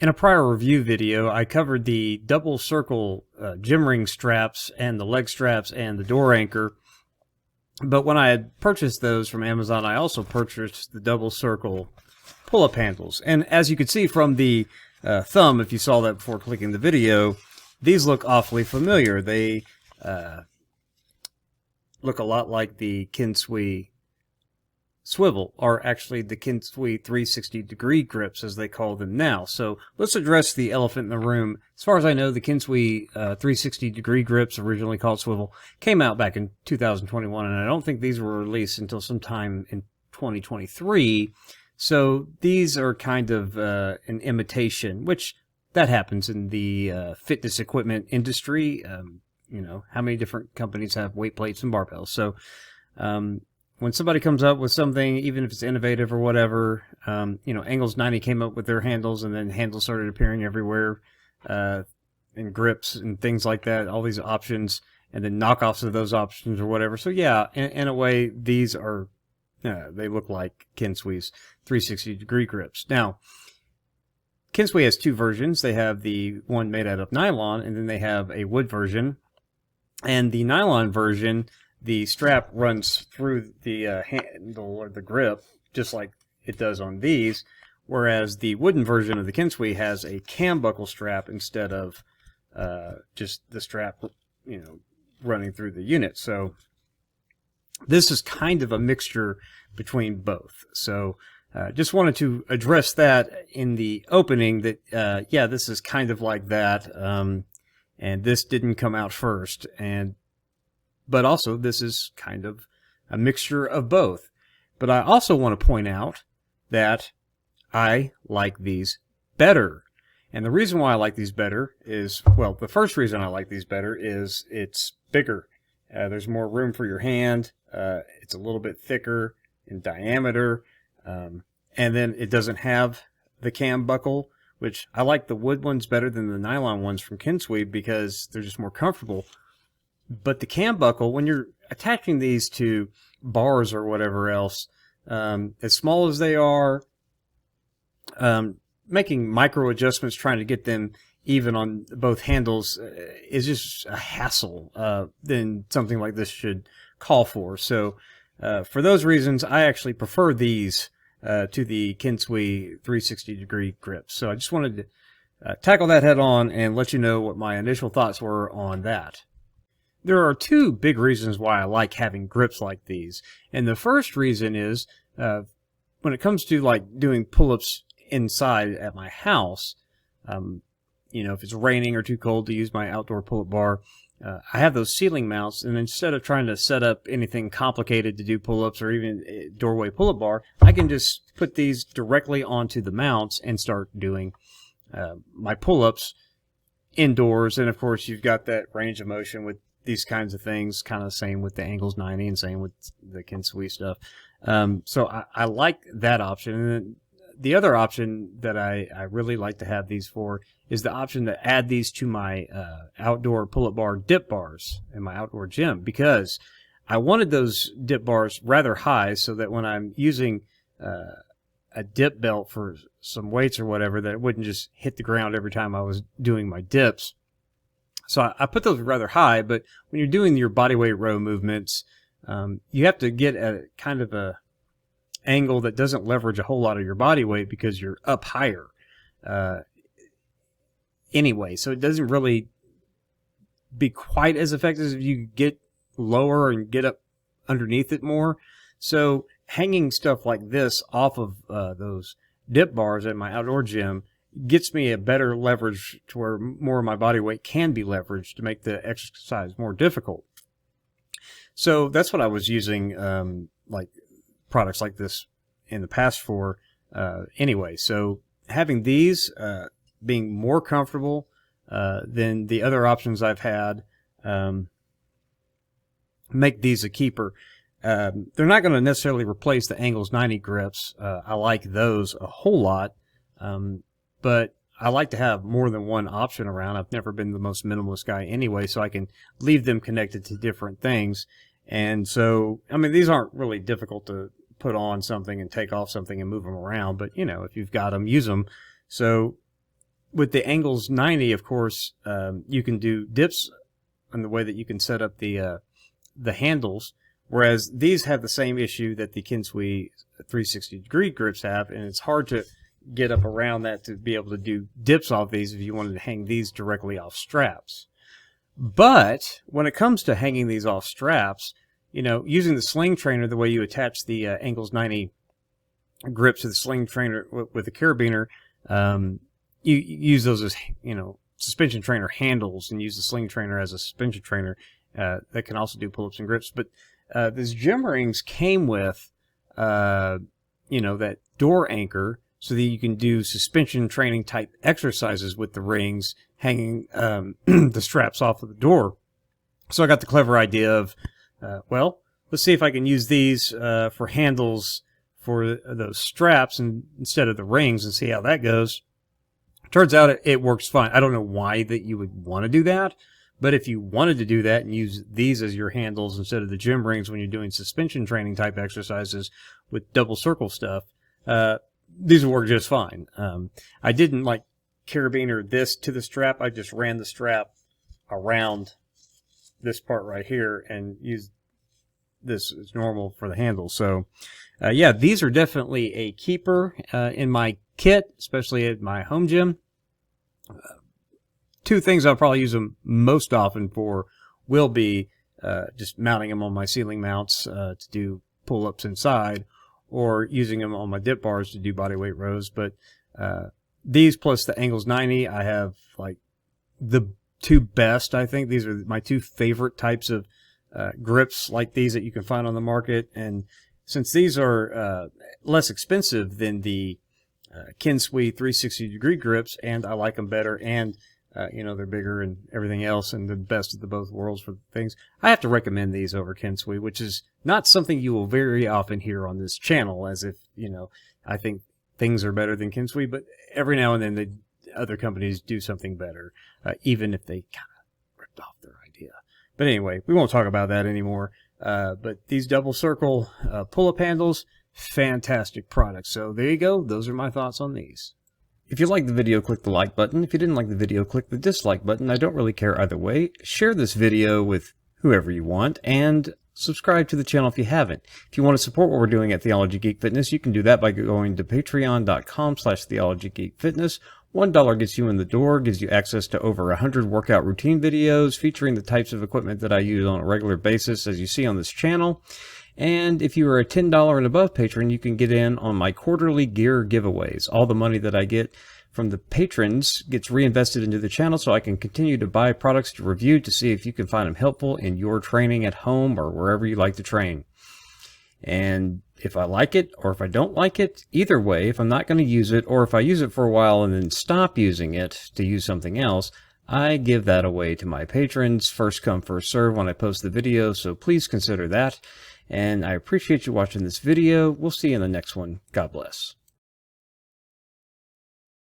In a prior review video, I covered the double circle gym ring straps and the leg straps and the door anchor. But when I had purchased those from Amazon, I also purchased the double circle pull-up handles. And as you can see from the thumb, if you saw that before clicking the video, these look awfully familiar. They look a lot like the Kinsui swivel, or actually the Kinsui 360-degree grips, as they call them now. So let's address the elephant in the room. As far as I know, the Kinsui 360-degree grips, originally called swivel, came out back in 2021, and I don't think these were released until sometime in 2023. So these are kind of an imitation, which that happens in the fitness equipment industry. You know, how many different companies have weight plates and barbells? So when somebody comes up with something, even if it's innovative or whatever, you know, Angles 90 came up with their handles, and then handles started appearing everywhere, and grips and things like that, all these options, and then knockoffs of those options or whatever. So yeah, in a way, these are, they look like Kinsui's 360-degree grips. Now, Kinsui has two versions. They have the one made out of nylon, and then they have a wood version. And the nylon version, the strap runs through the handle or the grip, just like it does on these, whereas the wooden version of the Kinsui has a cam buckle strap instead of just the strap, you know, running through the unit. So this is kind of a mixture between both. So just wanted to address that in the opening, that yeah, this is kind of like that, and this didn't come out first, but also this is kind of a mixture of both. But I also want to point out that I like these better. And the reason why I like these better is, well, the first reason I like these better is it's bigger. There's more room for your hand. It's a little bit thicker in diameter. And then it doesn't have the cam buckle, which I like the wood ones better than the nylon ones from Kinsui because they're just more comfortable. But the cam buckle, when you're attaching these to bars or whatever else, as small as they are, making micro adjustments, trying to get them even on both handles is just a hassle than something like this should call for. So for those reasons, I actually prefer these to the Kinsui 360-degree grips. So I just wanted to tackle that head on and let you know what my initial thoughts were on that. There are two big reasons why I like having grips like these. And the first reason is when it comes to like doing pull-ups inside at my house, you know, if it's raining or too cold to use my outdoor pull-up bar, I have those ceiling mounts, and instead of trying to set up anything complicated to do pull-ups or even a doorway pull-up bar, I can just put these directly onto the mounts and start doing my pull-ups indoors. And of course, you've got that range of motion with these kinds of things, kind of same with the Angles 90 and same with the Kinsui stuff. So I like that option. And then the other option that I really like to have these for is the option to add these to my outdoor pull-up bar dip bars in my outdoor gym, because I wanted those dip bars rather high so that when I'm using a dip belt for some weights or whatever, that it wouldn't just hit the ground every time I was doing my dips. So I put those rather high, but when you're doing your bodyweight row movements, you have to get a kind of a angle that doesn't leverage a whole lot of your body weight because you're up higher anyway. So it doesn't really be quite as effective as if you get lower and get up underneath it more. So hanging stuff like this off of those dip bars at my outdoor gym gets me a better leverage to where more of my body weight can be leveraged to make the exercise more difficult. So that's what I was using like products like this in the past for anyway. So having these being more comfortable than the other options I've had make these a keeper. They're not going to necessarily replace the Angles 90 grips. I like those a whole lot. But I like to have more than one option around. I've never been the most minimalist guy anyway, so I can leave them connected to different things. And so, I mean, these aren't really difficult to put on something and take off something and move them around, but, you know, if you've got them, use them. So with the Angles 90, of course, you can do dips in the way that you can set up the handles, whereas these have the same issue that the Kinsui 360-degree grips have, and it's hard to get up around that to be able to do dips off these if you wanted to hang these directly off straps. But when it comes to hanging these off straps, you know, using the sling trainer, the way you attach the Angles 90 grips to the sling trainer with the carabiner, you use those as, you know, suspension trainer handles, and use the sling trainer as a suspension trainer that can also do pull-ups and grips. But these gym rings came with, you know, that door anchor, so that you can do suspension training type exercises with the rings hanging the straps off of the door. So I got the clever idea of, well, let's see if I can use these for handles for those straps instead of the rings, and see how that goes. Turns out it works fine. I don't know why that you would want to do that, but if you wanted to do that and use these as your handles instead of the gym rings when you're doing suspension training type exercises with double circle stuff, these will work just fine. I didn't like carabiner this to the strap. I just ran the strap around this part right here and used this as normal for the handle. So yeah, these are definitely a keeper in my kit, especially at my home gym. Two things I'll probably use them most often for will be just mounting them on my ceiling mounts to do pull-ups inside, or using them on my dip bars to do body weight rows. But these plus the Angles 90, I have like the two best, I think. These are my two favorite types of grips like these that you can find on the market. And since these are less expensive than the Kinsui 360-degree grips, and I like them better, and you know, they're bigger and everything else, and the best of the both worlds for things, I have to recommend these over Kinsui, which is not something you will very often hear on this channel, as if, you know, I think things are better than Kinsui, but every now and then the other companies do something better, even if they kind of ripped off their idea. But anyway, we won't talk about that anymore. But these double circle pull-up handles, fantastic products. So there you go. Those are my thoughts on these. If you liked the video, click the like button. If you didn't like the video, click the dislike button. I don't really care either way. Share this video with whoever you want, and subscribe to the channel if you haven't. If you want to support what we're doing at Theology Geek Fitness, you can do that by going to patreon.com/theologygeekfitness. $1 gets you in the door, gives you access to over 100 workout routine videos featuring the types of equipment that I use on a regular basis, as you see on this channel. And if you are a $10 and above patron, you can get in on my quarterly gear giveaways. All the money that I get from the patrons gets reinvested into the channel, so I can continue to buy products to review to see if you can find them helpful in your training at home or wherever you like to train. And if I like it or if I don't like it, either way, if I'm not going to use it, or if I use it for a while and then stop using it to use something else, I give that away to my patrons, first come, first serve when I post the video, so please consider that. And I appreciate you watching this video. We'll see you in the next one. God bless.